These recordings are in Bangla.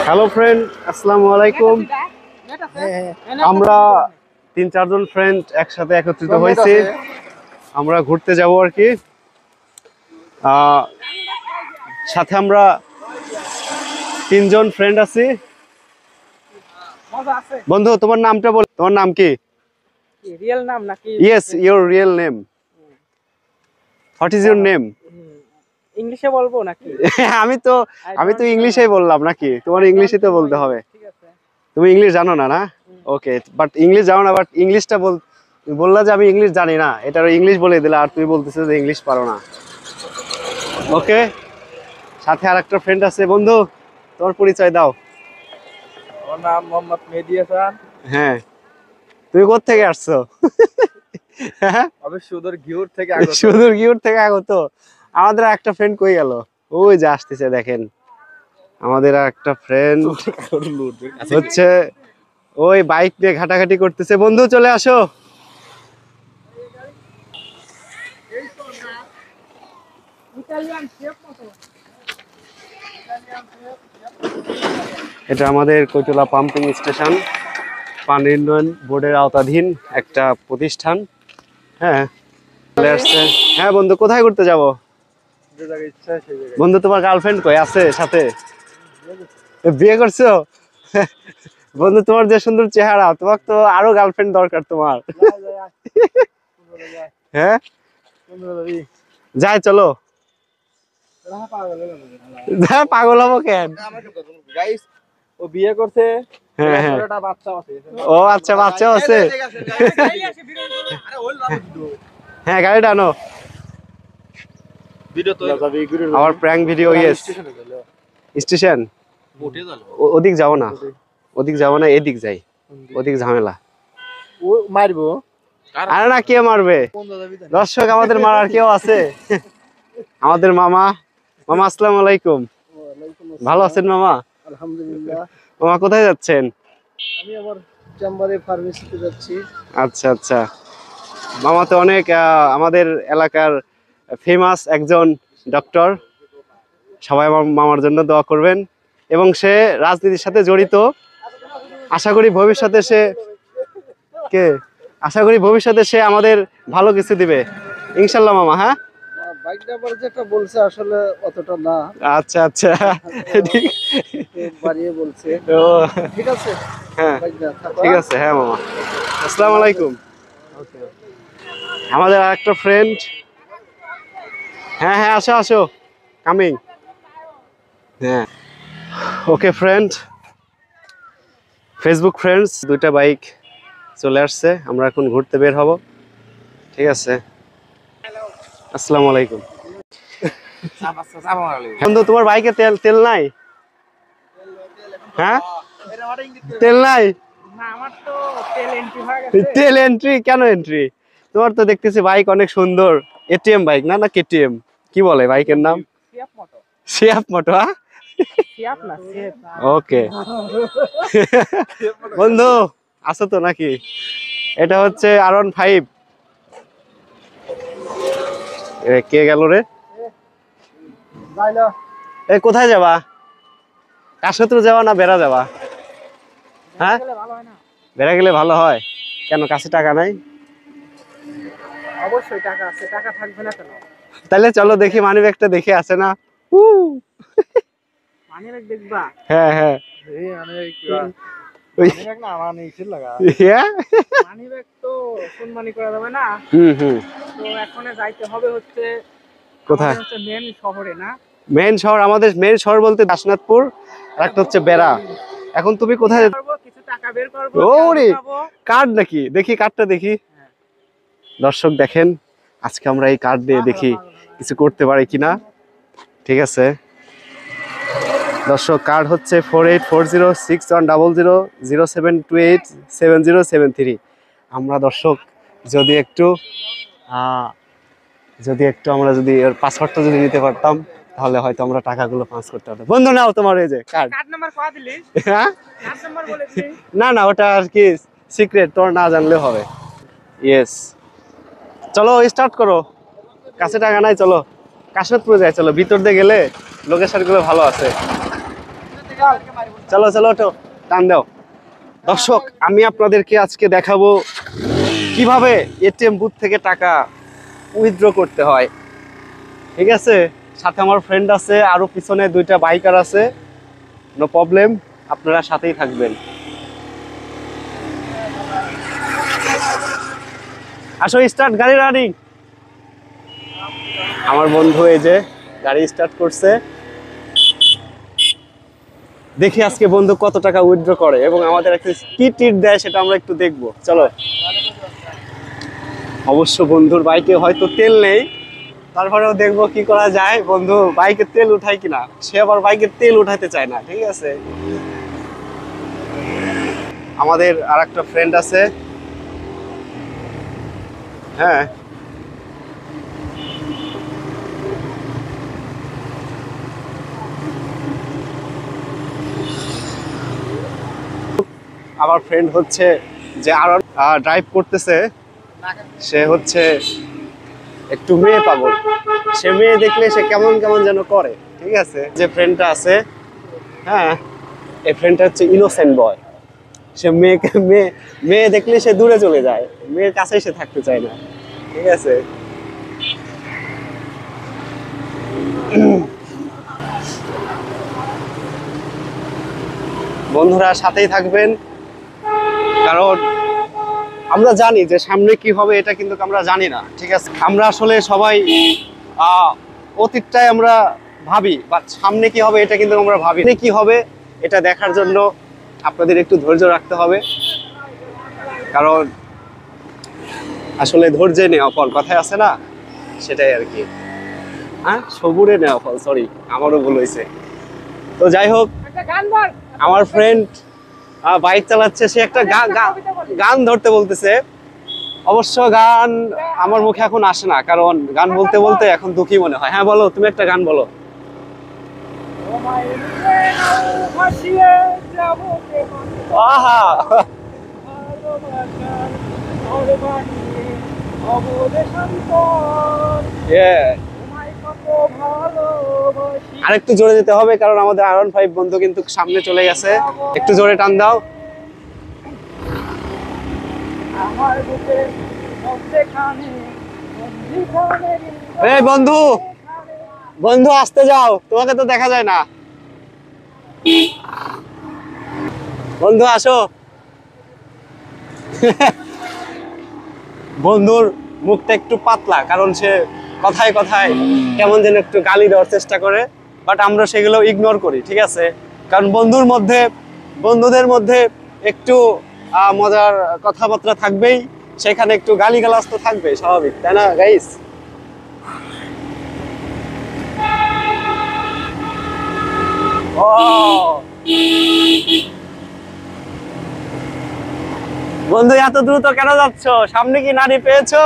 হ্যালো ফ্রেন্ড, আসসালামু আলাইকুম। আমরা 3-4 জন ফ্রেন্ড একসাথে একত্রিত হয়েছি। আমরা ঘুরতে যাব আর কি। সাথে আমরা 3 জন ফ্রেন্ড আছি। বন্ধু, তোমার নামটা বল। তোমার নাম কি? রিয়েল নাম নাকি? Yes, your real name. What is your name? ইংলিশে বলবো নাকি? আমি তো ইংলিশেই বললাম নাকি? তোমার ইংলিশে তো বলতে হবে। ঠিক আছে। তুমি ইংলিশ জানো না, না? ওকে, বাট ইংলিশ জানো না, বাট ইংলিশটা বললা যে আমি ইংলিশ জানি না, এটার ইংলিশ বলে দিলা, আর তুমি বলতেছো যে ইংলিশ পারো না। ওকে, সাথে আর একটা ফ্রেন্ড আছে। বন্ধু, তোমার পরিচয় দাও। আমার নাম মোহাম্মদ মেহেদী হাসান। হ্যাঁ, তুমি কোথা থেকে আসছো? আমি সুদূর ঘিউর থেকে আগত। সুদূর গিউর থেকে আগত। আমাদের একটা ফ্রেন্ড কই গেল? ওই যে আসতেছে, দেখেন। আমাদের একটা ফ্রেন্ড হচ্ছে ওই বাইক নিয়ে ঘাটাঘাটি করতেছে। বন্ধু, চলে আসো। এটা আমাদের কৈতলা পাম্পিং স্টেশন, পানি উন্নয়ন বোর্ডের আওতাধীন একটা প্রতিষ্ঠান। হ্যাঁ, চলে আসছে। হ্যাঁ বন্ধু, কোথায় ঘুরতে যাব? বন্ধু, তোমার গার্লফ্রেন্ড কই আছে সাথে? বিয়ে করছো? বন্ধু, তোমার যে সুন্দর চেহারা, তোমার তো আরো গার্লফ্রেন্ড দরকার তোমার। হ্যাঁ, যাই চলো। পাগল হবো কেন? ও বিয়ে করছে। হ্যাঁ হ্যাঁ, বাচ্চা আছে। ও আচ্ছা, বাচ্চাও আছে। হ্যাঁ, গাড়িটা আনো। আমার প্র্যাঙ্ক ভিডিও। Yes, station. ওদিক যাও না, ওদিক যাবো না, এদিক যাই। ওদিক ঝামেলা। ও মারবো। আরে না, কে মারবে? দর্শক, আমাদের মারার কেউ আছে? আমাদের মামা। মামা, আসসালামু আলাইকুম। ভালো আছেন মামা? আলহামদুলিল্লাহ। মামা, কোথায় যাচ্ছেন? আমি আমার চেম্বারে ফার্মেসিতে যাচ্ছি। আচ্ছা আচ্ছা। মামা তো অনেক আমাদের এলাকার ফেমাস একজন ডক্টর। সবাই আমার মামার জন্য দোয়া করবেন। এবং সে রাজনীতির সাথে জড়িত। আশা করি ভবিষ্যতে সে আমাদের ভালো কিছু দিবে ইনশাল্লাহ মামা। হ্যাঁ, বাইক নাম্বার যেটা বলছে আসলে অতটা না। আচ্ছা আচ্ছা, ঠিক। বাড়িয়ে বলছে। ও ঠিক আছে। হ্যাঁ, ঠিক আছে। হ্যাঁ মামা, আসসালামু আলাইকুম। আমাদের আরেকটা ফ্রেন্ড। হ্যাঁ হ্যাঁ, আসো আসো, কামিং। হ্যাঁ, ওকে ফ্রেন্ড, ফেসবুক ফ্রেন্ডস, 2টা বাইক চলে আসছে। আমরা এখন ঘুরতে বের হব। ঠিক আছে, আসসালামু আলাইকুম। বন্ধু, তোমার বাইকে তেল নাই? হ্যাঁ, তেল নাই? তেল এন্ট্রি কেন? এন্ট্রি তোমার তো দেখতেছি বাইক অনেক সুন্দর। এটিএম বাইক না, না কেটিএম? কি বলে বাইকের নাম? সিয়াপ মোটো। ওকে বন্ধু, আছো তো নাকি? এটা হচ্ছে R15। কে গেল রে? কোথায় যাবা? কাশত্র যাওয়া না বেড়া যাবা? হ্যাঁ, বেড়া গেলে ভালো হয়। কেন, কাছে টাকা নাই? অবশ্যই টাকা আছে, টাকা থাকবে না কেন? তাহলে চলো দেখি, মানি ব্যাগটা দেখে আছে না? মানি ব্যাগ দেখবা? হ্যাঁ হ্যাঁ, মানি ব্যাগ তো সম্মানী করা যাবে না। তো এখন যাইতে হবে হচ্ছে কোথায়? মেন শহরে না? মেন শহর, আমাদের মেন শহর বলতে দাসনাথপুর, আর একটা হচ্ছে বেড়া। এখন তুমি কোথায়? কিছু টাকা বের করব। ওরে, কার্ড নাকি? দেখি কার্ডটা দেখি। দর্শক দেখেন, আজকে আমরা এই কার্ড দিয়ে দেখি কিছু করতে পারি কিনা। ঠিক আছে দর্শক, কার্ড হচ্ছে 4840610007287073। আমরা দর্শক যদি একটু আমরা যদি এর পাসওয়ার্ডটা যদি নিতে পারতাম, তাহলে হয়তো আমরা টাকাগুলো পাস করতে পারতাম। বন্ধু, নাও তোমার এই যে কার্ড। নাম্বার কত দিলি? হ্যাঁ, নাম্বার বলে দিলি? না না, ওটা আর কি সিক্রেট, তোর না জানলে হবে। ইয়েস, চলো স্টার্ট করো। কাছে টাকা নাই, চলো কাশনাথপুরে যাই। চলো, ভিতর দিয়ে গেলে লোকেশন গুলো ভালো আছে। চলো চলো ওঠো, টান দাও। দর্শক, আমি আপনাদেরকে আজকে দেখাবো কিভাবে এটিএম বুথ থেকে টাকা উইথড্র করতে হয়। ঠিক আছে, সাথে আমার ফ্রেন্ড আছে, আরো পিছনে দুইটা বাইকার আছে। নো প্রবলেম, আপনারা সাথেই থাকবেন। আসো, স্টার্ট, গাড়ি রানিং। আমার বন্ধু এই যে গাড়ি স্টার্ট করছে। দেখি আজকে বন্ধু কত টাকা উইথড্র করে এবং আমাদের একটা কি টিট দেয় সেটা আমরা একটু দেখবো। চলো। অবশ্য বন্ধুর বাইকে হয়তো তেল নেই, তারপরেও দেখবো কি করা যায়। বন্ধু বাইকে তেল উঠায় কিনা, সে আবার বাইকে তেল উঠাইতে চায় না। ঠিক আছে, আমাদের আর একটা ফ্রেন্ড আছে। হ্যাঁ, আমার ফ্রেন্ড হচ্ছে যে আরো ড্রাইভ করতেছে, সে হচ্ছে একটু মেয়ে পাগল। সে মেয়ে দেখলে সে কেমন কেমন যেন করে। ঠিক আছে, যে ফ্রেন্ডটা আছে, হ্যাঁ, এই ফ্রেন্ডটা হচ্ছে ইনোসেন্ট বয়। সে মেয়েকে মেয়ে দেখলে সে দূরে চলে যায়, মেয়ের কাছে সে থাকতে চায় না। ঠিক আছে, বন্ধুরা সাথেই থাকবেন, কারণ আমরা জানি যে সামনে কি হবে এটা কিন্তু আমরা জানি না। ঠিক আছে, আমরা আসলে সবাই অতীতটাই আমরা ভাবি, বাট সামনে কি হবে এটা কিন্তু আমরা ভাবি। কি হবে এটা দেখার জন্য আপনাদের একটু ধৈর্য রাখতে হবে, কারণ আসলে ধৈর্যে নেওয়া ফল কথায় আছে না, সেটাই আর কি। হ্যাঁ, সবুরে নেওয়া ফল, সরি আমারও ভুল হয়েছে। তো যাই হোক, আমার ফ্রেন্ড বাইক চালাচ্ছে, সে একটা গান ধরতে বলতেছে। অবশ্য গান আমার মুখে এখন আসে না, কারণ গান বলতে বলতে এখন দুঃখী মনে হয়। হ্যাঁ বলো, তুমি একটা গান বলো। আহা, আরেকটু জোরে যেতে হবে, কারণ আমাদের R15 বন্ধু কিন্তু সামনে চলে গেছে। একটু জোরে টান দাও। এই বন্ধু, বন্ধু আসতে যাও, তোমাকে তো দেখা যায় না। বন্ধু আসো। বন্ধুর মুখটা একটু পাতলা, কারণ সে কথায় কথায় কেমন যেন একটু গালি দেওয়ার চেষ্টা করে, বাট আমরা সেগুলো ইগনোর করি। ঠিক আছে, কারণ বন্ধুদের মধ্যে একটু মজার কথাবার্তা থাকবেই, সেখানে একটু গালিগালাজ তো থাকবে, স্বাভাবিক, তাই না গাইস? বন্ধু এত দ্রুত কেন যাচ্ছ? সামনে কি নারী পেয়েছো?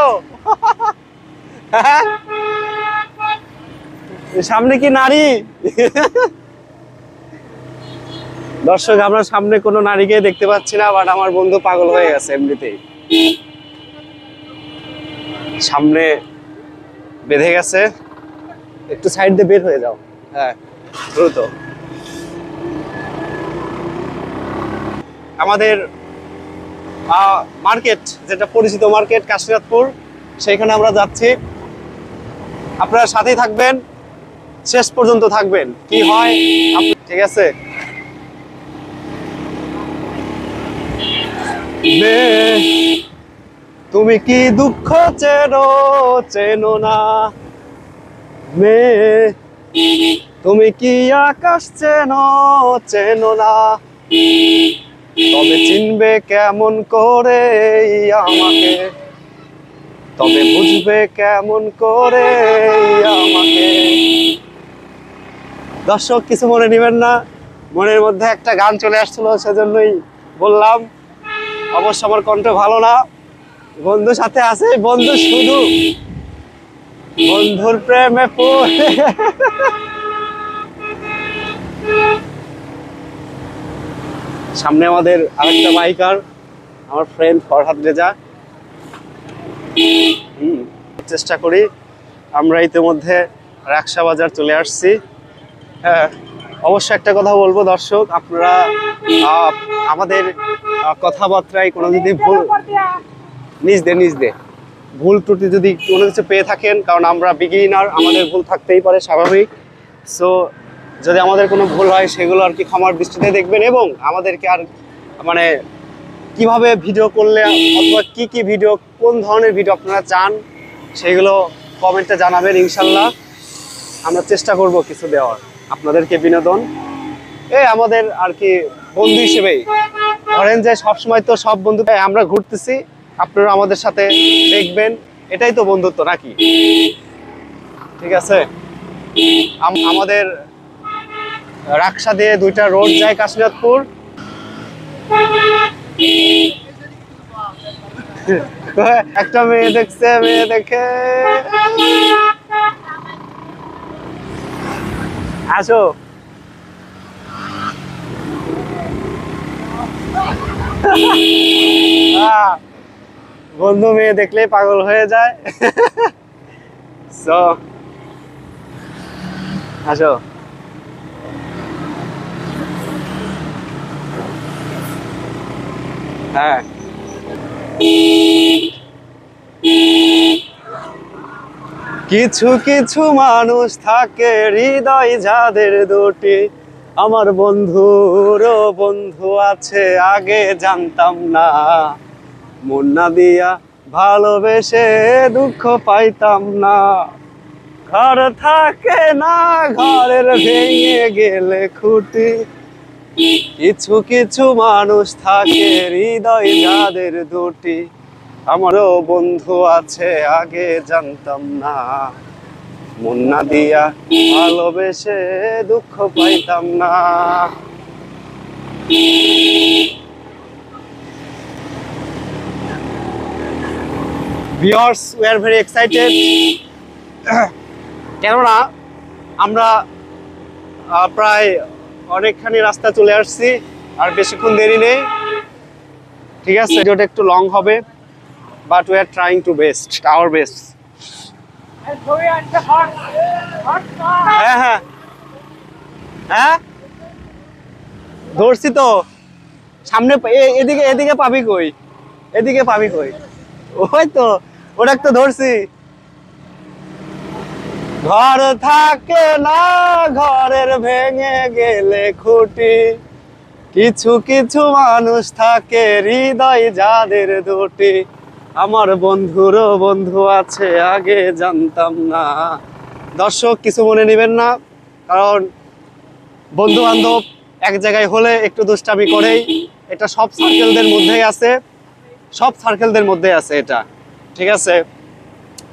সামনে কি নারী? দর্শক, আমরা সামনে কোনো নারীকে দেখতে পাচ্ছি না, বাট আমার বন্ধু পাগল হয়ে গেছে এমনিতেই। সামনে বেঁধে গেছে, একটু সাইড দিয়ে বের হয়ে যাও। হ্যাঁ, দ্রুত। আমাদের মার্কেট, যেটা পরিচিত মার্কেট কাশীনাথপুর, সেইখানে আমরা যাচ্ছি। আপনারা সাথেই থাকবেন, শেষ পর্যন্ত থাকবেন, কি হয়। ঠিক আছে, তুমি কি দুঃখ চেনো না মেয়ে, তুমি কি আকাশ চেনো না, তবে চিনবে কেমন করে আমাকে, তবে বুঝবে কেমন করে আমাকে। দর্শক, কিছু মনে নেবেন না, মনের মধ্যে একটা গান চলে আসছিল, সেজন্যই বললাম। অবশ্য আমার কণ্ঠ ভালো না, বন্ধু সাথে আছে, বন্ধু শুধু বন্ধুর প্রেমে পড়ে। সামনে আমাদের আরেকটা বাইকার, আমার ফ্রেন্ড ফরহাদ রেজা। চেষ্টা করি। আমরা ইতিমধ্যে রাকসা বাজার চলে আসছি। হ্যাঁ, অবশ্য একটা কথা বলবো দর্শক, আপনারা আমাদের কথাবার্তায় কোনো যদি ভুল নিজ দে ভুল ত্রুটি যদি কোনো কিছু পেয়ে থাকেন, কারণ আমরা বিগিনার, আমাদের ভুল থাকতেই পারে, স্বাভাবিক। সো যদি আমাদের কোনো ভুল হয় সেগুলো আর কি ক্ষমার দৃষ্টিতে দেখবেন, এবং আমাদেরকে আর মানে কিভাবে ভিডিও করলে অথবা কি ভিডিও, কোন ধরনের ভিডিও আপনারা চান সেগুলো কমেন্টে জানাবেন। ইনশাল্লাহ আমরা চেষ্টা করব কিছু দেওয়ার আপনাদেরকে বিনোদন, আমাদের আর কি বন্ধু হিসেবেই। ধরেন যে সবসময় তো সব বন্ধু আমরা ঘুরতেছি, আপনারা আমাদের সাথে দেখবেন, এটাই তো বন্ধুত্ব নাকি? ঠিক আছে। আমাদের রাকসা দিয়ে 2টা রোড যায় কাশীনাথপুর। একটা মেয়ে দেখছে, মেয়ে দেখে আসো। বন্ধু মেয়ে দেখলে পাগল হয়ে যায়। সো আসো। হ্যাঁ, কিছু কিছু মানুষ থাকে হৃদয় যাদের দুটি, আমার বন্ধুরও বন্ধু আছে আগে জানতাম না, মন না দিয়া ভালোবেসে দুঃখ পাইতাম না, ঘর থাকে না ঘরের ভেঙে গেলে খুঁটি, কিছু কিছু মানুষ থাকে হৃদয় যাদের দুটি, আমারও বন্ধু আছে আগে জানতাম না, মন না দিয়া ভালোবেসে দুঃখ পাইতাম না। Viewers, we are very excited. কেননা আমরা প্রায় অনেকখানি রাস্তা চলে আসছি, আর বেশিক্ষণ দেরি নেই। ঠিক আছে, ভিডিওটা একটু লং হবে, but we are trying to best, our best. হ্যাঁ হ্যাঁ হ্যাঁ, ধরছি তো সামনে। এদিকে এদিকে পাবি কই, এদিকে পাবি কই? ওই তো, ওটা তো ধরছি। ঘর থাকে না ঘরের ভেঙে গেলে খুঁটি, কিছু কিছু মানুষ থাকে হৃদয় যাদের দুটি, আমার বন্ধুরও বন্ধু আছে আগে জানতাম না। দর্শক কিছু মনে নেবেন না, কারণ বন্ধু বান্ধব এক জায়গায় হলে একটু দুষ্টামি করেই, এটা সব সার্কেলদের মধ্যেই আছে, সব সার্কেলদের মধ্যে আছে এটা। ঠিক আছে,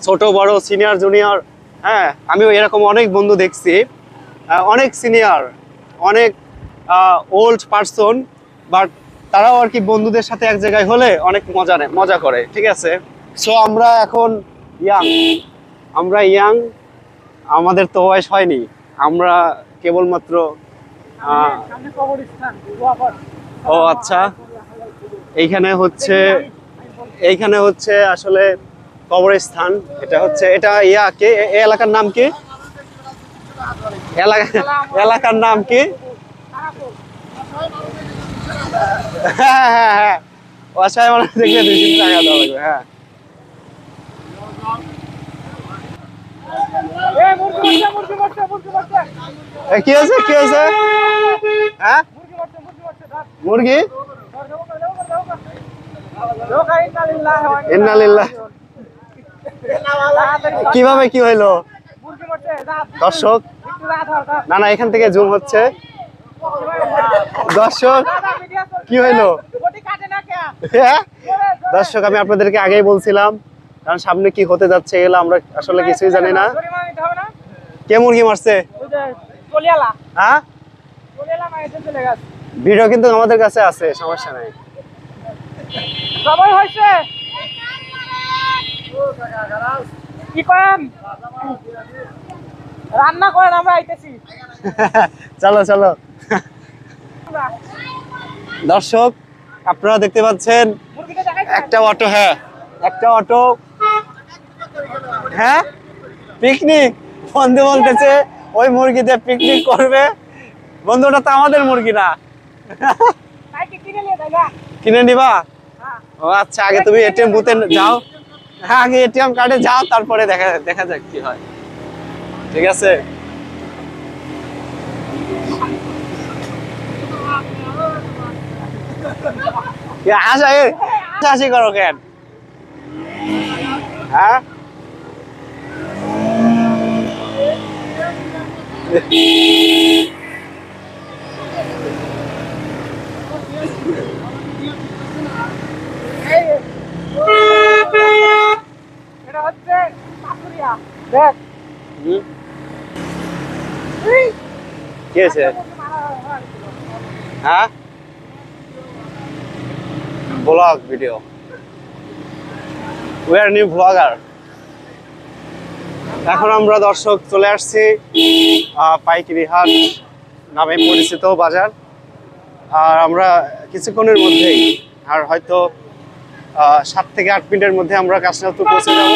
ছোট বড় সিনিয়র জুনিয়র, হ্যাঁ আমিও এরকম অনেক বন্ধু দেখছি, অনেক সিনিয়র, অনেক ওল্ড পারসন, বাট তারাও আর কি বন্ধুদের সাথে এক জায়গায় হলে অনেক মজা করে। ঠিক আছে, সো আমরা এখন ইয়াং, আমাদের তো বয়স হয়নি, আমরা কেবলমাত্র ও আচ্ছা, এইখানে হচ্ছে আসলে কবরস্থান। এটা হচ্ছে, এটা কে এলাকার নাম কি? এলাকার নাম কি? হ্যাঁ হ্যাঁ হ্যাঁ, বাসায় মানুষ দেখলে 200 টাকা দেওয়া লাগবে। হ্যাঁ, কি হয়েছে কি হয়েছে? হ্যাঁ, মুরগি? ইন্নালিল্লাহ, কিভাবে কি হইলো দর্শক? না না, এখান থেকে জুম হচ্ছে। দর্শক কি হইলো? দর্শক আমি আপনাদেরকে আগেই বলছিলাম, কারণ সামনে কি হতে যাচ্ছে এগুলো আমরা আসলে কিছুই জানি না। কে মুরগি মারছে? হ্যাঁ, ভিডিও কিন্তু আমাদের কাছে আছে, সমস্যা নাই। কি করেন? রান্না করেন, আমরা আইতেছি। চলো চলো। দর্শক আপনারা দেখতে পাচ্ছেন একটা অটো, হ্যাঁ একটা অটো, হ্যাঁ পিকনিক বন্ধু বলতেছে ওই মুরগিতে পিকনিক করবে, বন্ধু ওটা তো আমাদের মুরগি না। ভাইকে কিনে নিয়ে যাই না। কিনে নিবা? হ্যাঁ। ও আচ্ছা, আগে তুমি এটিএম বুথে যাও। হ্যাঁ, আগে এটিএম কার্ডে যাও, তারপরে দেখা দেখা যাক কি হয়। ঠিক আছে। হাসাহাসি করো কেন? হ্যাঁ, এটা হচ্ছে পাকুড়িয়া। দেখ। কি হয়েছে? হ্যাঁ, blog video. We are new blogger. এখন আমরা দর্শক চলে আসছি পাইকারি হাট নামে পরিচিত বাজার। আর আমরা কিছুক্ষণের মধ্যেই, আর হয়তো 7 থেকে 8 মিনিটের মধ্যে আমরা কাশনাথপুর পৌঁছে যাব।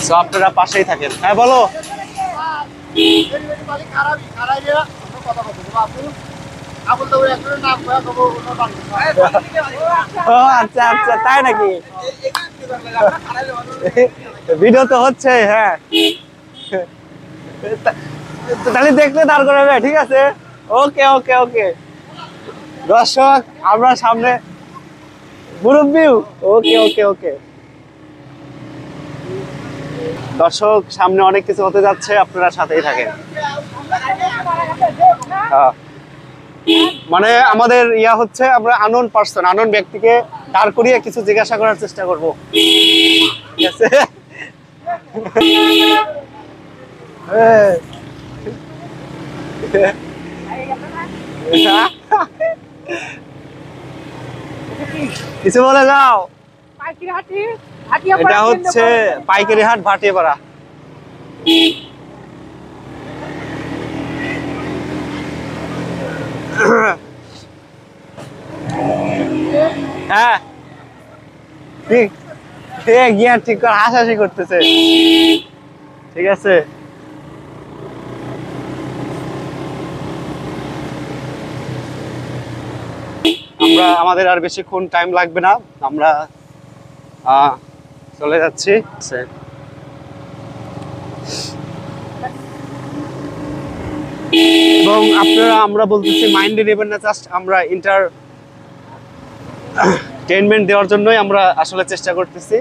সো আপনারা পাশেই থাকেন। হ্যাঁ বলো। ও আচ্ছা আচ্ছা, তাই নাকি? ভিডিও তো হচ্ছে। হ্যাঁ, তাহলে দেখতে দাঁড় করাবে। ঠিক আছে, ওকে ওকে ওকে। দর্শক আমরা সামনে মুরব্বি। ওকে ওকে ওকে। দর্শক সামনে অনেক কিছু হতে যাচ্ছে, আপনারা সাথেই থাকেন। মানে আমাদের ইয়া হচ্ছে, আমরা আননোন পারসন, আননোন ব্যক্তিকে দাঁড় করিয়ে কিছু জিজ্ঞাসা করার চেষ্টা করব। ঠিক আছে। কিছু বলে যাও। পাইকারি হাটি, ভাটিয়া এটা হচ্ছে পাইকারি হাট ভাটিয়াপাড়া। হ্যাঁ, ঠিক গিয়ার ঠিক করে হাসাহাসি করতেছে। ঠিক আছে। আমাদের আর বেশিক্ষণ টাইম লাগবে না, আমরা চলে যাচ্ছি। এবং আপনারা, আমরা বলতেছি মাইন্ডে নেবেন না, জাস্ট আমরা এন্টারটেইনমেন্ট দেওয়ার জন্যই আমরা আসলে চেষ্টা করতেছি।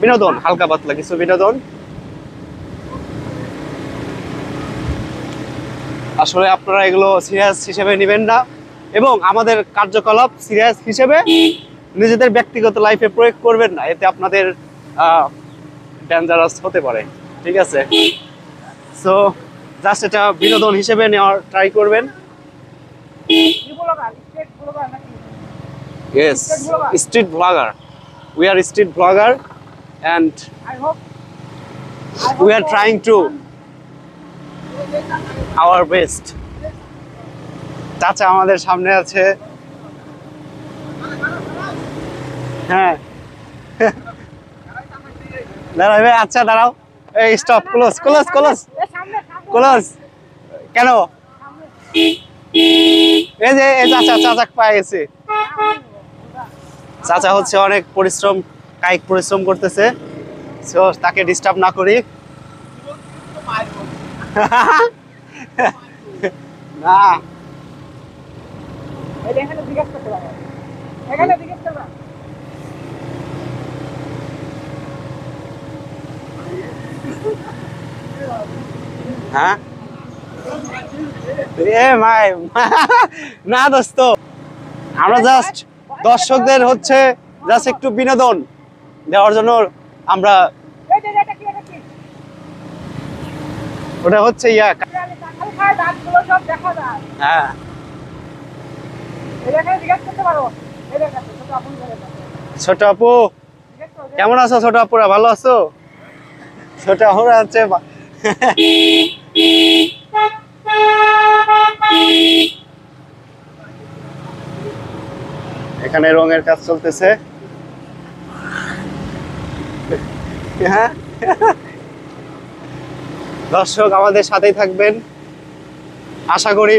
বিনোদন, হালকা পাতলা কিছু বিনোদন। আসলে আপনারা এগুলো সিরিয়াস হিসেবে নেবেন না, এবং আমাদের কার্যকলাপ সিরিয়াস হিসেবে নিজেদের ব্যক্তিগত লাইফে প্রয়োগ করবেন না, এতে আপনাদের ডেঞ্জারাস হতে পারে। ঠিক আছে। সো জাস্ট এটা বিনোদন হিসেবে নেওয়ার ট্রাই করবেন। Yes, street vlogger. We are street vlogger, and we are trying to our best. চাচা আমাদের সামনে আছে। হ্যাঁ, দাঁড়াও ভাই, আচ্ছা দাঁড়াও। এই stop, close close close close. কেন? এই যে চাচা, চাচা পায়ে গেছে। চাচা হচ্ছে অনেক কায়িক পরিশ্রম করতেছে, সো তাকে ডিস্টার্ব না করি। না, হ্যাঁ না দোস্ত, আমরা জাস্ট দর্শকদের হচ্ছে জাস্ট একটু বিনোদন দেওয়ার জন্য আমরা, ওটা হচ্ছে ইয়া। হ্যাঁ, ছোট আপু কেমন আছো? ছোট আপুরা ভালো আছো? ছোট আপুরা হচ্ছে এখানে রঙের কাজ চলতেছে। হ্যাঁ, দর্শক আমাদের সাথেই থাকবেন, আশা করি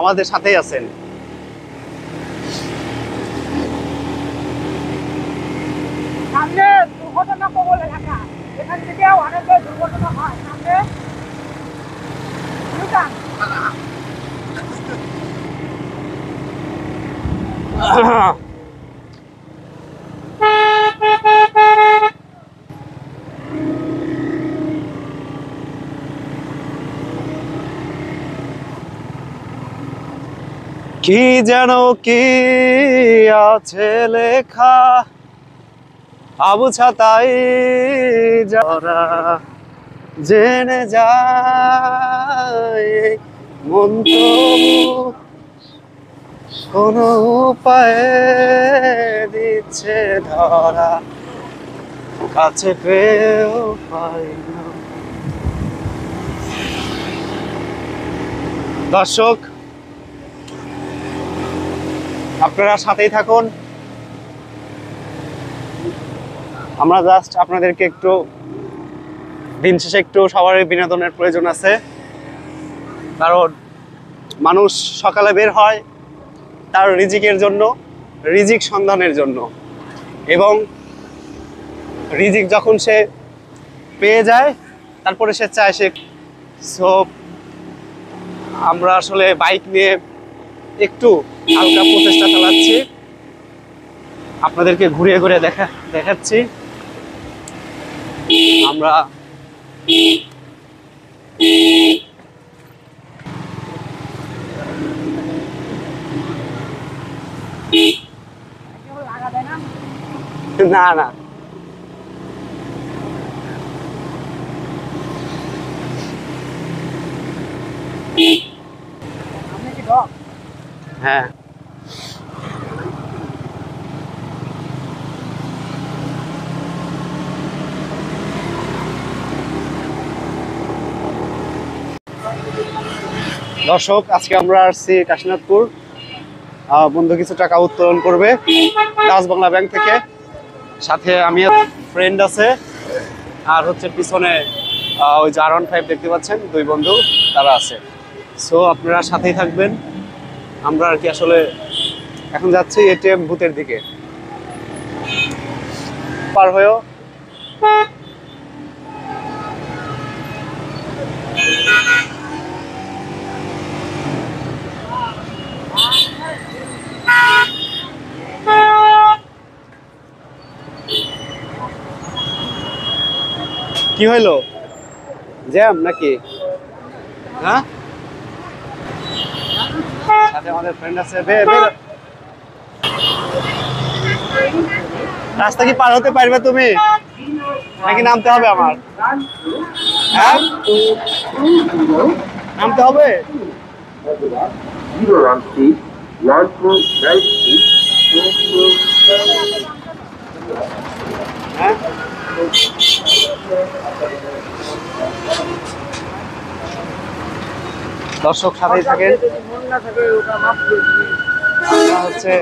আমাদের সাথেই আছেন। সামনে দুর্ঘটনা কবল এলাকা, এখান থেকে অনেক দুর্ঘটনা হয়। সামনে কি যেন কি আছে লেখা আবু ছাতাই যারা জেনে যায় মন তো কোনো উপায়ে দিচ্ছে ধরা, কাছে পেয়েও পাই না। দর্শক আপনারা সাথেই থাকুন, আমরা জাস্ট আপনাদেরকে একটু দিন শেষে একটু সবারই বিনোদনের প্রয়োজন আছে। কারণ মানুষ সকালে বের হয় তার রিজিকের জন্য, রিজিক সন্ধানের জন্য, এবং রিজিক যখন সে পেয়ে যায় তারপরে সে চায় সে। সো আমরা আসলে বাইক নিয়ে একটু হালকা প্রচেষ্টা চালাচ্ছি, আপনাদেরকে ঘুরিয়ে ঘুরিয়ে দেখাচ্ছি। আমরা না না হ্যাঁ দর্শক আজকে আমরা আসছি কাশীনাথপুর। বন্ধু কিছু টাকা উত্তোলন করবে ডাচ বাংলা ব্যাংক থেকে, সাথে আমি ফ্রেন্ড আছে, আর হচ্ছে পিছনে ওই যে R15 দেখতে পাচ্ছেন, দুই বন্ধু তারা আছে। সো আপনারা সাথেই থাকবেন। আমরা আর কি আসলে এখন যাচ্ছি এটিএম বুথের দিকে, পার হয়েও কি হইলো, জ্যাম নাকি? হ্যাঁ সাথে আমাদের ফ্রেন্ড আছে। রাস্তা কি পার হতে পারবে তুমি নাকি নামতে হবে আমার? হ্যাঁ নামতে হবে। হ্যাঁ দর্শক সাথেই থাকেন। আমরা হচ্ছে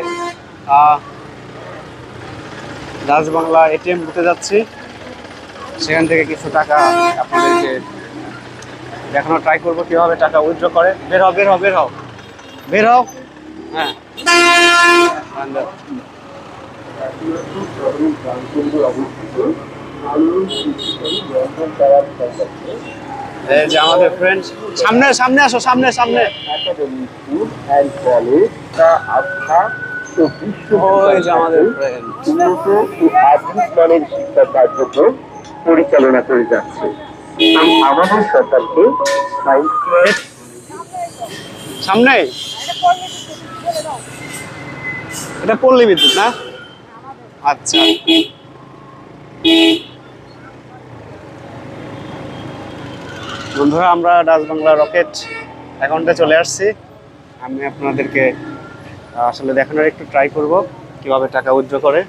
ডাচ বাংলা এটিএম বুথে যাচ্ছি, সেখান থেকে কিছু টাকা আপনাদেরকে দেখানোর ট্রাই করবো কিভাবে টাকা উইথড্র করে। বের হও বের হও বের হও বের হও। হ্যাঁ এই যে আমাদের ফ্রেন্ড, সামনে সামনে আসো, সামনে সামনে। ওই যে আমাদের ফ্রেন্ড শিক্ষা কার্যক্রম পরিচালনা করে যাচ্ছে। আমাদের সরকারকে সামনে, এটা পল্লী বিদ্যুৎ না? আচ্ছা বন্ধুরা আমরা ডাচ বাংলা রকেট অ্যাকাউন্টে চলে আসছি। আমি আপনাদেরকে আসলে দেখানোর একটু ট্রাই করব কিভাবে টাকা উইথড্র করে।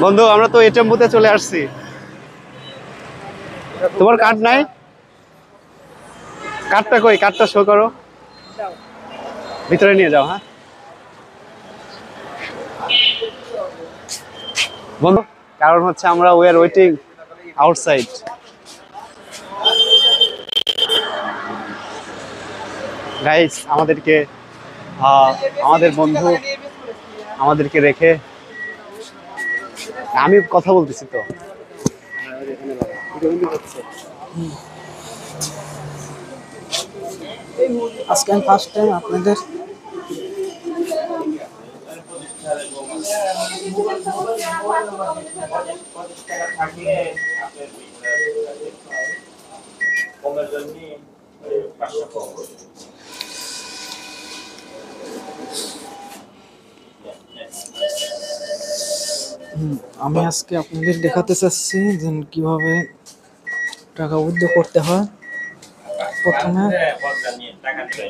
বন্ধু আমরা তো এটিএম বুথে চলে আসছি, তোমার কার্ড নাই? কার্ডটা কই, কার্ডটা শো করো, ভিতরে নিয়ে যাও। হ্যাঁ বন্ধু, কারণ হচ্ছে আমরা we are waiting outside. Guys আমাদেরকে আমাদের বন্ধু আমাদেরকে রেখে আমি কথা বলতেছি তো আজকে আমি ফার্স্ট টাইম আপনাদের আমি আজকে আপনাদের দেখাতে চাচ্ছি যে কিভাবে টাকা উইথড্র করতে হয়।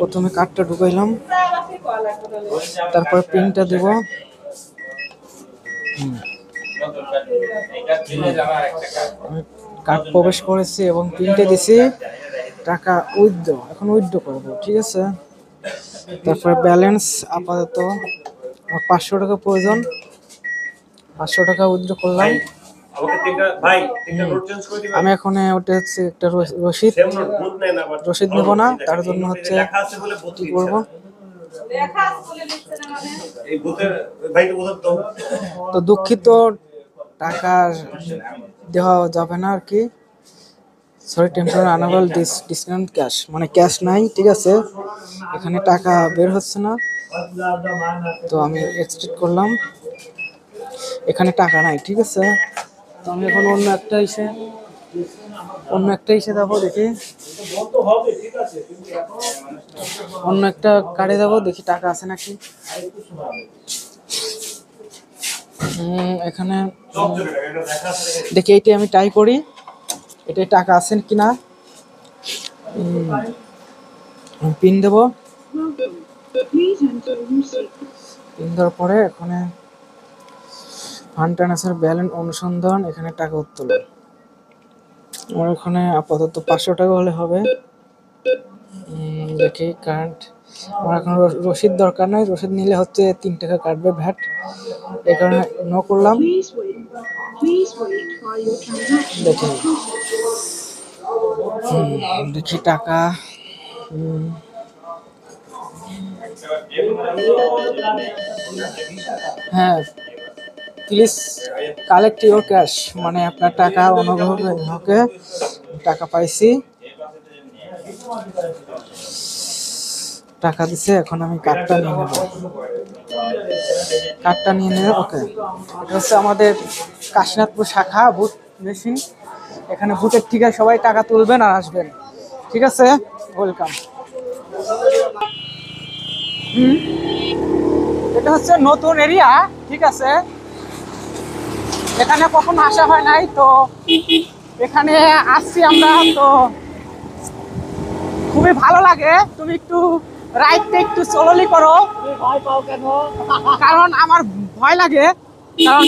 প্রথমে কার্ডটা ঢুকাইলাম, তারপর পিনটা দেব। কার্ড প্রবেশ করেছি এবং পিনটা দিছি, টাকা উইথড্র, এখন উইথড্র করব, ঠিক আছে। তারপরে ব্যালেন্স আপাতত আমার 500 টাকা প্রয়োজন, 500 টাকা উইথড্র করলাম। আমি এখন ওটা হচ্ছে একটা রসিদ নেব না, তার জন্য হচ্ছে কি করবো, তো দুঃখিত টাকা দেওয়া যাবে না আর কি। Sorry, temporary unavailable discount cash, মানে ক্যাশ নাই, ঠিক আছে। এখানে টাকা বের হচ্ছে না, তো আমি এক্সটেন্ড করলাম। এখানে টাকা নাই, ঠিক আছে। তো আমি এখন অন্য একটা যাবো, দেখি অন্য একটা কার্ডে যাবো, দেখি টাকা আছে নাকি। এখানে দেখি এইটা আমি ট্রাই করি, এটাই টাকা আছে কিনা। পিন দেব, পিন দেওয়ার পরে এখানে ফান্ড ট্রান্সফার ব্যালেন্স অনুসন্ধান, এখানে টাকা উত্তোলন। আমার এখানে আপাতত 500 টাকা হলে হবে। দেখি কারেন্ট, আমার এখন রসিদ দরকার নাই, রসিদ নিলে হচ্ছে 3 টাকা কাটবে ভ্যাট, এই কারণে নো করলাম। দেখি টাকা, হ্যাঁ, প্লিজ কালেক্ট ইউর ক্যাশ, মানে আপনার টাকা অনুগ্রহকে টাকা পাইছি, টাকা দিছে। এখন আমি কার্ডটা নিয়ে নেব, ওকে। এটা হচ্ছে আমাদের কাশীনাথপুর শাখা বুথ মেশিন, এখানে বুথের ঠিকায় সবাই টাকা তুলবেন আর আসবেন, ঠিক আছে। ওয়েলকাম। এটা হচ্ছে নতুন এরিয়া, ঠিক আছে, এখানে কখনো আসা হয় নাই, তো এখানে আসছি আমরা, তো খুবই ভালো লাগে। তুমি একটু রাইডটা একটু স্লোলি করো। ভয় পাও কেন? কারণ আমার ভয় লাগে, কারণ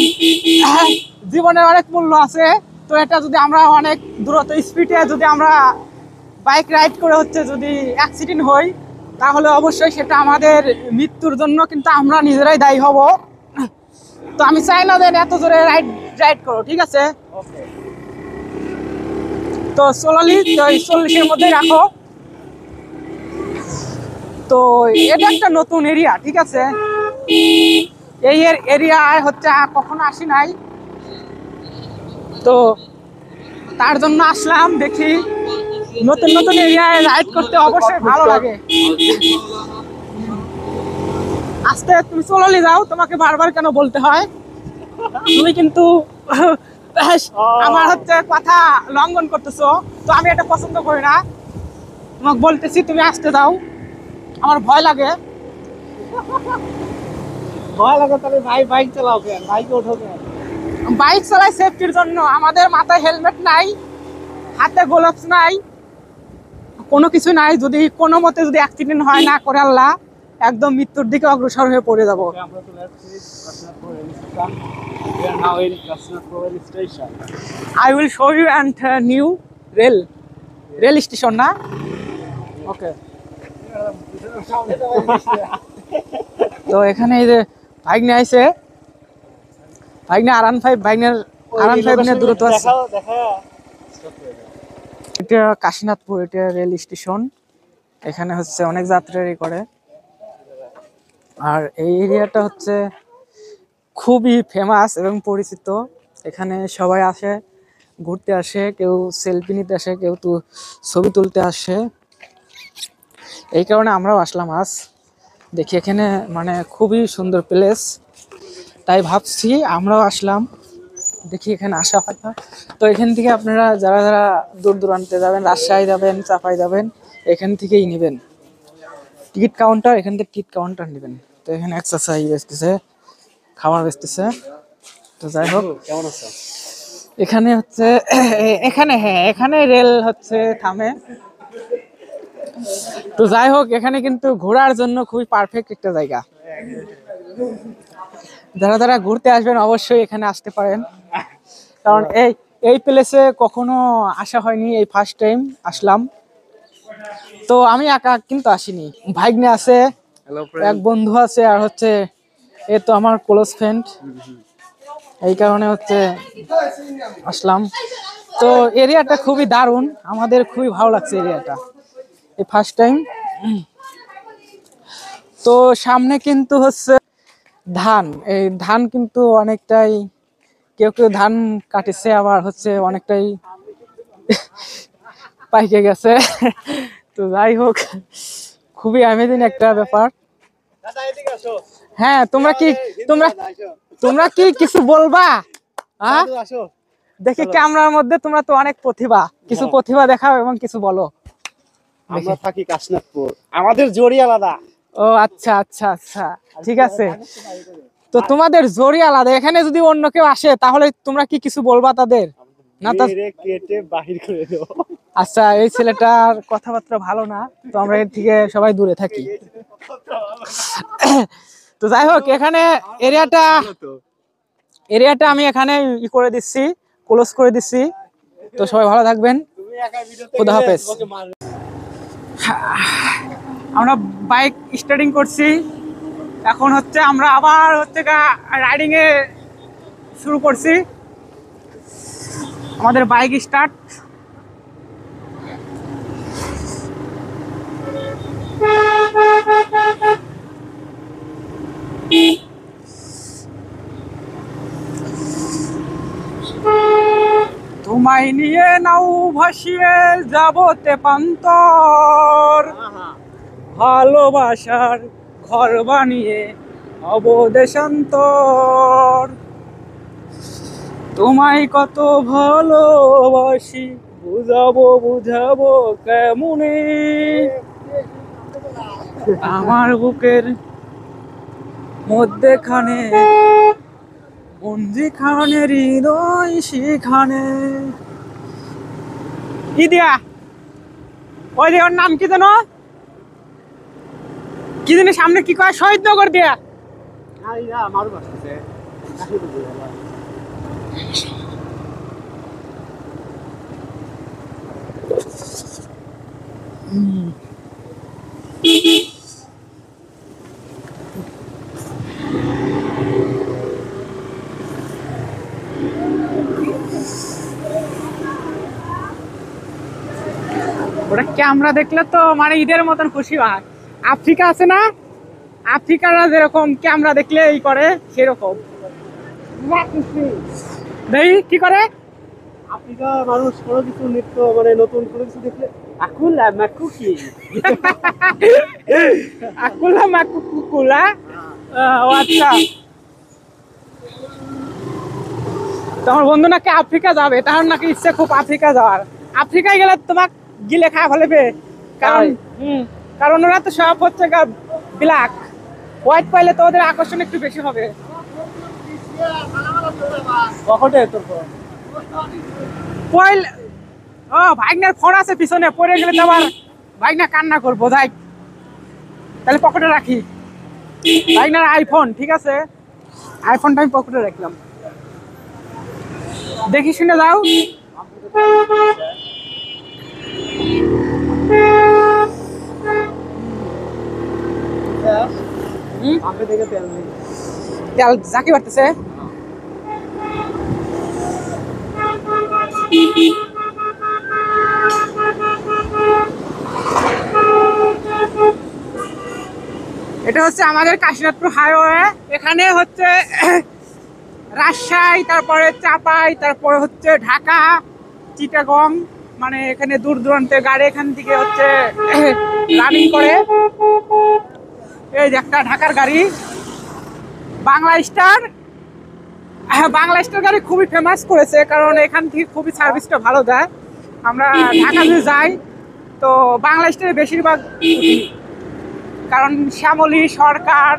জীবনের অনেক মূল্য আছে। তো এটা যদি আমরা অনেক দ্রুত স্পিডে যদি আমরা বাইক রাইড করে হচ্ছে যদি অ্যাক্সিডেন্ট হই, তাহলে অবশ্যই সেটা আমাদের মৃত্যুর জন্য কিন্তু আমরা নিজেরাই দায়ী হব। তো আমি চাই না যে এত জোরে রাইড করো, ঠিক আছে। তো স্লোলি 40-এর মধ্যে রাখো। তো এটা একটা নতুন এরিয়া, ঠিক আছে, এই এরিয়ায় হচ্ছে কখনো আসি নাই, তো তার জন্য আসলাম। দেখি নতুন নতুন এরিয়ায় রাইড করতে অবশ্যই ভালো লাগে। আস্তে তুমি চলে যাও, তোমাকে বারবার কেন বলতে হয়? তুমি কিন্তু আমার হচ্ছে কথা লঙ্ঘন করতেছো, তো আমি এটা পছন্দ করি না। তোমাকে বলতেছি তুমি আসতে দাও, আমার ভয় লাগে। ভয় লাগে তাহলে ভাই বাইক চালাও কেন? বাইকে ওঠো কেন? বাইক চালাই সেফটির জন্য। আমাদের মাথায় হেলমেট নাই, হাতে গ্লাভস নাই, কোনো কিছু নাই। যদি কোনো মতে যদি অ্যাক্সিডেন্ট হয়, না করে আল্লাহ, একদম মৃত্যুর দিকে অগ্রসর হয়ে পড়ে যাব। I will show you and new rail station না? ওকে। তো এখানে এই যে ভাইগনে আইছে, ভাইগনে R15, ভাইগনের R15 নিয়ে দূরত্ব আছে। এটা কাশীনাথপুর, এটা রেল স্টেশন, এখানে হচ্ছে অনেক যাত্রীরাই করে। আর এই এরিয়াটা হচ্ছে খুবই ফেমাস এবং পরিচিত। এখানে সবাই আসে, ঘুরতে আসে, কেউ সেলফি নিতে আসে, কেউ তো ছবি তুলতে আসে। এই কারণে আমরাও আসলাম আজ। দেখি এখানে মানে খুবই সুন্দর প্লেস, তাই ভাবছি আমরাও আসলাম, দেখি এখানে আসা হয় না। তো এখান থেকে আপনারা যারা যারা দূর দূরান্তে যাবেন, রাজশাহী যাবেন, চাপাই যাবেন, এখান থেকেই নেবেন টিকিট কাউন্টার, এখান থেকে টিকিট কাউন্টার নেবেন। তো এখানে এক্সারসাইজ বেচতেছে, খাবার বেচতেছে। তো যাই হোক, কেমন আছো? এখানে হচ্ছে এখানে, হ্যাঁ এখানে রেল হচ্ছে থামে। তো যাই হোক, এখানে কিন্তু ঘোরার জন্য খুবই পারফেক্ট একটা জায়গা। যারা যারা ঘুরতে আসবেন অবশ্যই এখানে আসতে পারেন, কারণ এই প্লেসে কখনো আসা হয়নি, এই ফার্স্ট টাইম আসলাম। তো আমি একা কিন্তু আসিনি, ভাগ্নে আছে, এক বন্ধু আছে, আর হচ্ছে এ তো আমার ক্লোজ ফ্রেন্ড। এই কারণে হচ্ছে আসলাম। তো এরিয়াটা খুবই দারুণ, আমাদের খুবই ভালো লাগছে এরিয়াটা, এই ফার্স্ট টাইম। তো সামনে কিন্তু হচ্ছে ধান, এই ধান কিন্তু অনেকটাই, কেউ কেউ ধান কাটিছে, আবার হচ্ছে অনেকটাই পাইকে গেছে। তো যাই হোক, খুবই অ্যামেজিং একটা ব্যাপার। হ্যাঁ, তোমরা কি তোমরা তোমরা কি কিছু বলবা? হ্যাঁ, দেখি ক্যামেরার মধ্যে তোমরা তো অনেক প্রতিভা, কিছু প্রতিভা দেখাও এবং কিছু বলো। আমরা থাকি কাশনাথপুর, আমাদের জড়ি আলাদা। ও আচ্ছা আচ্ছা আচ্ছা, ঠিক আছে। তো তোমাদের জড়ি আলাদা, এখানে যদি অন্য কেউ আসে তাহলে তোমরা কি কিছু বলবা তাদের? না তো কেটে বাহির করে দেব। আচ্ছা, এই ছেলেটার কথাবার্তা ভালো না, তো আমরা এর থেকে সবাই দূরে থাকি। তো যাই হোক, এখানে এরিয়াটা আমি এখানে ই করে দিচ্ছি, ক্লোজ করে দিচ্ছি। তো সবাই ভালো থাকবেন, খোদা হাফেজ। আমরা বাইক স্টার্টিং করছি, এখন হচ্ছে আমরা আবার হচ্ছে রাইডিং এ শুরু করছি। আমাদের বাইক স্টার্ট। তোমায় নিয়ে নাও ভাসিয়ে যাব তেপান্তর, ভালোবাসার ঘর বানিয়ে হব দেশান্তর। তোমায় কত ভালোবাসি, বুঝাবো কেমনে, আমার বুকের মধ্যেখানে বন্দি খানে হৃদয় সেখানে। কি দিয়া ওই দিয়ে, ওর নাম কি জানো, কি জানি সামনে কি কয়, শহীদনগর দিয়া। ওটা ক্যামেরা দেখলে তো মানে ঈদের মতন খুশি হয়। আফ্রিকা আছে না, আফ্রিকারা যেরকম ক্যামেরা দেখলে এই করে, সেরকম দেখি কি করে আফ্রিকা মানুষ কোনো কিছু নৃত্য মানে নতুন কোনো কিছু দেখলে আকুলা মাকুকি আকুলা মাকুকুলা। ও আচ্ছা, তোমার বন্ধু নাকি আফ্রিকা যাবে, তার নাকি ইচ্ছে খুব আফ্রিকা যাওয়ার। আফ্রিকায় গেলে তোমাকে গিলে খাওয়া ফেলবে, কারণ কারণ ওরা তো সব হচ্ছে ব্ল্যাক, হোয়াইট পাইলে তো ওদের আকর্ষণ একটু বেশি হবে। ও ভাইগনার ফোন আছে পিছনে, পড়ে গেলে তো আবার ভাইগনা কান্না করবো। যাই তাহলে পকেটে রাখি, ভাইগনার আইফোন, ঠিক আছে, আইফোনটা আমি পকেটে রাখলাম। দেখি শুনে যাও। তেল জাকি বাড়তেছে। এটা হচ্ছে আমাদের কাশীনাথপুর হাইওয়ে। এখানে হচ্ছে রাজশাহী, তারপরে চাপাই, তারপরে হচ্ছে ঢাকা, চিটাগং, মানে এখানে দূর দূরান্তের গাড়ি এখান থেকে হচ্ছে রানিং করে। এই যে একটা ঢাকার গাড়ি বাংলা স্টার। বাংলা স্টার গাড়ি খুবই ফেমাস করেছে, কারণ এখান থেকে খুবই সার্ভিসটা ভালো দেয়। আমরা ঢাকা যদি যাই তো বাংলা স্টারে বেশিরভাগ উঠি, কারণ শ্যামলী, সরকার,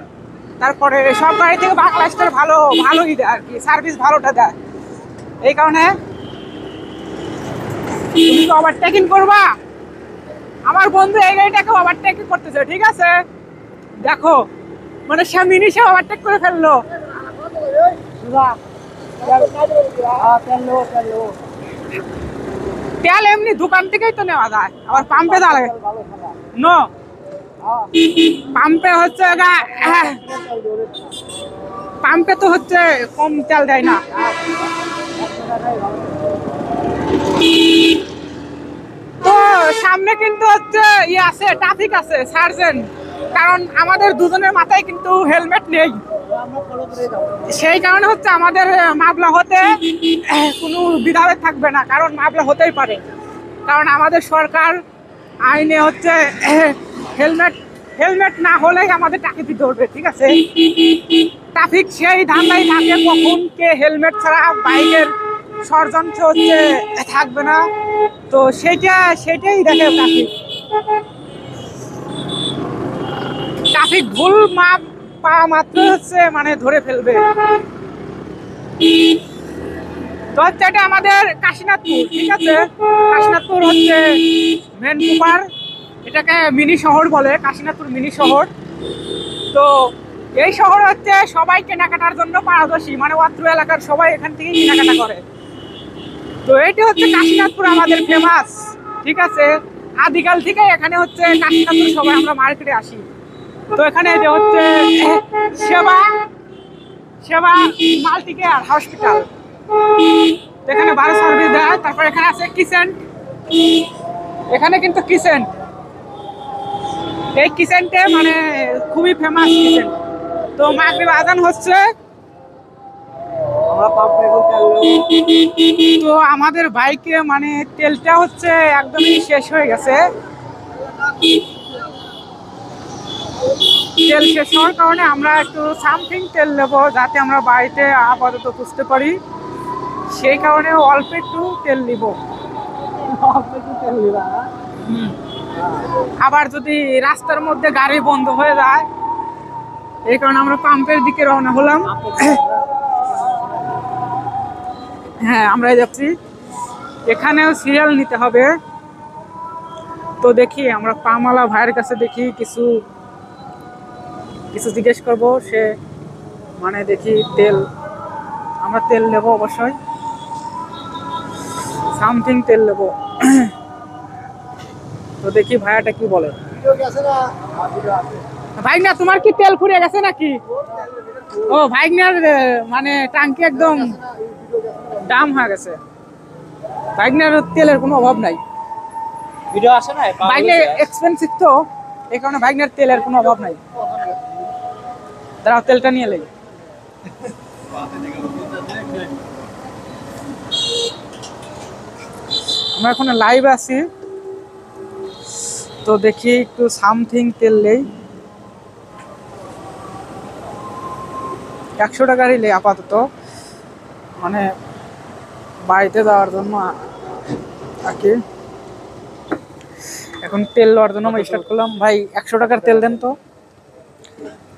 তারপরে সব গাড়ি থেকে বাংলা স্টার ভালোই দেয় আর কি, সার্ভিস ভালোটা দেয়। এই কারণে তুমি তো ওভারটেকিং করবা, আমার বন্ধু এই গাড়িটাকে ওভারটেকিং করতেছে, ঠিক আছে? দেখো মানে সে মিনিটে ওভারটেক করে ফেললো। তেল এমনি দোকান থেকেই তো নেওয়া যায়, আবার পাম্পে দাঁড়ায় নো, পাম্পে হচ্ছে পাম্পে তো হচ্ছে কম তেল দেয় না। তো সামনে কিন্তু হচ্ছে ইয়ে আছে, ট্রাফিক আছে, সার্জেন্ট, কারণ আমাদের দুজনের মাথায় কিন্তু হেলমেট নেই। সেই কারণে হচ্ছে আমাদের মামলা হতে কোনো বিধাভেদ থাকবে না, কারণ মামলা হতেই পারে, কারণ আমাদের সরকার আইনে হচ্ছে হেলমেট না হলেই আমাদের টাকিতে ধরবে, ঠিক আছে? ট্রাফিক সেই ধান্দায় থাকে কখন কে হেলমেট ছাড়া বাইকের ষড়যন্ত্র হচ্ছে থাকবে না, তো সেটাই দেখে ট্রাফিক ভুল মাপ পাওয়া মাত্র হচ্ছে মানে ধরে ফেলবে। তো হচ্ছে এটা আমাদের কাশীনাথপুর, ঠিক আছে? কাশীনাথপুর হচ্ছে মেন কুপার, এটাকে মিনি শহর বলে, কাশীনাথপুর মিনি শহর। তো এই শহর হচ্ছে সবাই কেনাকাটার জন্য পারদর্শী, মানে অত্র এলাকার সবাই এখান থেকে কেনাকাটা করে। তো এইটা হচ্ছে কাশীনাথপুর আমাদের ফেমাস, ঠিক আছে? আদিকাল থেকে এখানে হচ্ছে কাশীনাথপুর সবাই আমরা মার্কেটে আসি। তো এখানে যে হচ্ছে সেবা মাল্টি কেয়ার হসপিটাল, এখানে ভালো সার্ভিস দেয়। তারপর এখানে আছে কিচেন, এখানে কিন্তু কিচেন, এই কিচেনটা মানে খুবই ফেমাস কিচেন। তো মাগরিব আজান হচ্ছে, তো আমাদের বাইকে মানে তেলটা হচ্ছে একদমই শেষ হয়ে গেছে। তেল শেষ হওয়ার কারণে আমরা একটু সামথিং তেল নেবো, যাতে আমরা বাড়িতে আপাতত খুঁজতে পারি, সেই কারণে অল্প একটু তেল নিব। আবার যদি রাস্তার মধ্যে গাড়ি বন্ধ হয়ে যায়, এই কারণে আমরা পাম্পের দিকে রওনা হলাম। হ্যাঁ, আমরাই যাচ্ছি, এখানেও সিরিয়াল নিতে হবে। তো দেখি আমরা পামওয়ালা ভাইয়ের কাছে দেখি কিছু জিজ্ঞেস করবো, সে মানে দেখি আমরা তেল নেবো, অবশ্যই সামথিং তেল নেবো। তো দেখি ভাইয়াটা কি বলে। ভাইগনা, তোমার কি তেল ফুরিয়ে গেছে নাকি? ও ভাইগনার মানে টাঙ্কি একদম দাম হয়ে গেছে, ভাইগনার তেলের কোনো অভাব নাই। ভিডিও আসে না, ভাইগনা এক্সপেন্সিভ, তো এই কারণে ভাইগনার তেলের কোনো অভাব নাই। দাঁড়াও, তেলটা নিয়ে লেগে আমরা এখন লাইভ আছি, তো দেখি একটু সামথিং তেল নেই। 100 টাকারই নেই আপাতত, মানে বাড়িতে যাওয়ার জন্য আর কি। এখন তেল নেওয়ার জন্য আমরা স্টার্ট করলাম। ভাই 100 টাকার তেল দেন তো।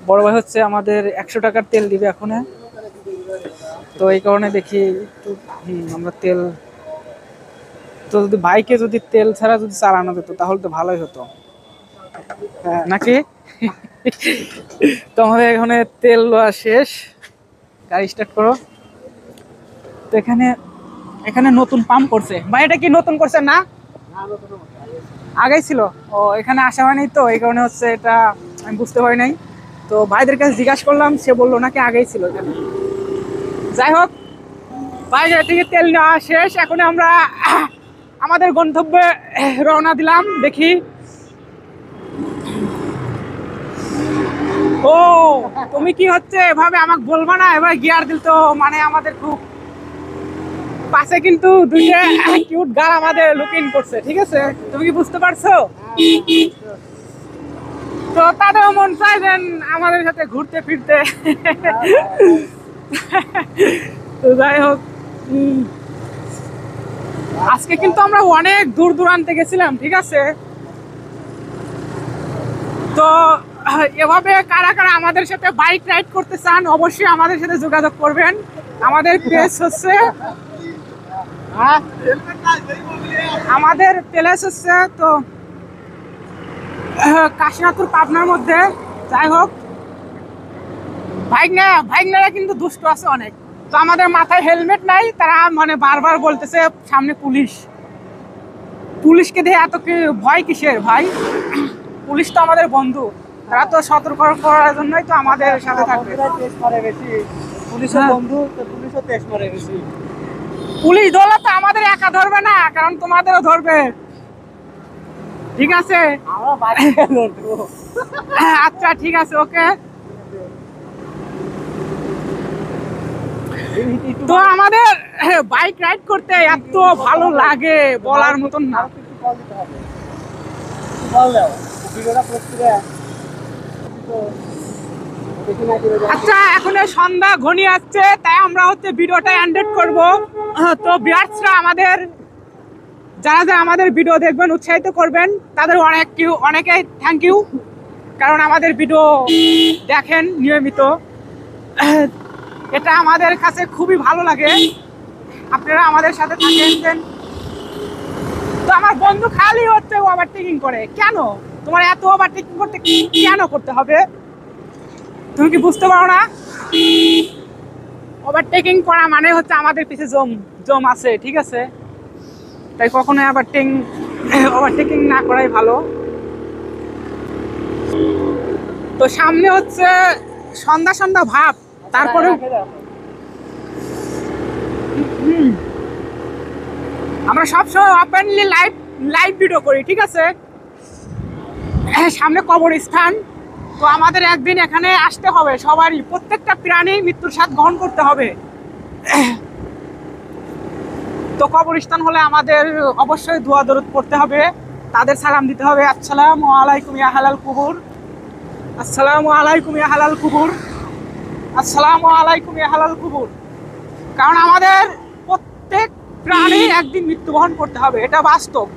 বড় ভাই হচ্ছে আমাদের 100 টাকার তেল দিবে এখন, তো এই কারণে দেখি একটু আমরা তেল, তো যদি বাইকে যদি তেল ছাড়া যদি চালানো যেত তাহলে তো ভালোই হতো, নাকি? তো আমাদের এখানে তেল দেওয়া শেষ, গাড়ি স্টার্ট করো। তো এখানে নতুন পাম্প করছে ভাই, এটা কি নতুন করছে না? আগেই ছিল। ও, এখানে আসা হয়নি, তো এই কারণে হচ্ছে এটা আমি বুঝতে পারি নাই। তো ভাইদের কাছে জিজ্ঞাসা করলাম, সে বললো নাকি আগেই ছিল এখানে। যাই হোক, বাইরে থেকে তেল নেওয়া শেষ, এখন আমরা আমাদের গন্তব্যে রওনা দিলাম। দেখি ও তুমি কি হচ্ছে এভাবে আমাকে বলবা না, এবার গিয়ার দিল তো মানে আমাদের খুব পাশে কিন্তু দুইটা কিউট গাল আমাদের লুকিং করছে, ঠিক আছে? তুমি কি বুঝতে পারছো? তো তাদেরও মন চায় যেন আমাদের সাথে ঘুরতে ফিরতে। তো যাই হোক, আজকে কিন্তু আমরা অনেক দূর দূরান্তে গেছিলাম, ঠিক আছে? তো এভাবে কারা কারা আমাদের সাথে বাইক রাইড করতে চান অবশ্যই আমাদের সাথে যোগাযোগ করবেন। আমাদের প্লেস হচ্ছে তো কাশীনাথপুর পাবনার মধ্যে। যাই হোক, ভাইগনারা কিন্তু দুষ্ট আছে অনেক। তো আমাদের মাথায় হেলমেট নাই, তারা মানে বারবার বলতেছে সামনে পুলিশ। পুলিশকে দিয়ে এত কি ভয় কিসের ভাই? পুলিশ তো আমাদের বন্ধু, তারা তো সতর্ক করার জন্যই তো আমাদের সাথে থাকবে। পুলিশের বন্ধু তো পুলিশও তেজ মারে বেশি। পুলিশ ধরলে তো আমাদের একা ধরবে না, কারণ তোমাদেরও ধরবে, ঠিক আছে? আমরা বাইকে ধরবো। আচ্ছা ঠিক আছে, ওকে। তো আমাদের বাইক রাইড করতে এত ভালো লাগে বলার মতন না। বল দাও ভিডিওটা পোস্ট করে। আচ্ছা, এখন সন্ধ্যা ঘনিয়ে আসছে, তাই আমরা হচ্ছে ভিডিওটা এন্ড করব। তো ভিউয়ার্সরা আমাদের যারা যারা আমাদের ভিডিও দেখবেন উৎসাহিত করবেন, তাদের অনেকে থ্যাংক ইউ, কারণ আমাদের ভিডিও দেখেন নিয়মিত। এটা আমাদের কাছে খুবই ভালো লাগে, আপনারা আমাদের সাথে থাকেন। তো আমার বন্ধু খালি হচ্ছে ওভারটেকিং করে, কেন? তোমার এত ওভারটেকিং করতে কেন করতে হবে? তুমি কি বুঝতে পারো না? ওভারটেকিং করা মানে হচ্ছে আমাদের পিছে জম আছে, ঠিক আছে? তাই কখনো ওভারটেকিং না করাই ভালো। তো সামনে হচ্ছে সন্ধ্যা ভাব, তারপরে আমরা সবসময় ওপেনলি লাইভ ভিডিও করি, ঠিক আছে? সামনে কবরস্থান, তো আমাদের একদিন এখানে আসতে হবে সবারই। প্রত্যেকটা প্রাণী মৃত্যুর স্বাদ গ্রহণ করতে হবে। তো কবরস্থান হলে আমাদের অবশ্যই দোয়া দরুদ পড়তে হবে, তাদের সালাম দিতে হবে, আসসালামু আলাইকুম ইয়া হালাল কুবুর, আসসালামু আলাইকুম ইয়া হালাল কুবুর, আসসালামু আলাইকুম ইয়া হালাল কুবুর। কারণ আমাদের প্রত্যেক প্রাণী একদিন মৃত্যুবরণ করতে হবে, এটা বাস্তব।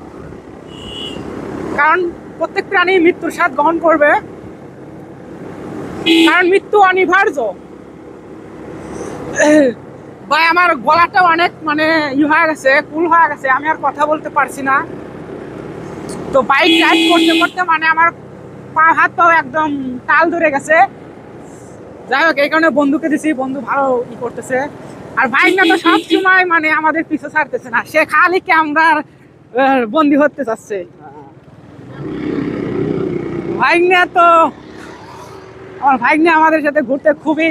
কারণ প্রত্যেক প্রাণী মৃত্যুর স্বাদ গ্রহণ করবে, কারণ মৃত্যু অনিবার্য। ভাই আমার গলাটা অনেক মানে হয়ে গেছে, কুল হয়ে গেছে, আমি আর কথা বলতে পারছি না। তো বাইক রাইড করতে করতে মানে আমার পা হাত পাও একদম তাল ধরে গেছে। যাই হোক, এই কারণে বন্ধুকে দিছি, বন্ধু ভালো করতেছে। আর বাইক না তো সবসময় মানে আমাদের পিছু ছাড়তেছে না, সে খালি ক্যামেরার বন্দি হতে চাচ্ছে। আমার ভাইগনা আমাদের সাথে ঘুরতে খুবই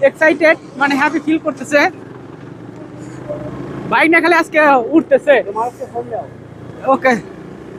এক্সাইটেড, মানে হ্যাপি ফিল করতেছে। ভাইগনা খালি আজকে উঠতেছে। তোমার ফোন দাও। ওকে।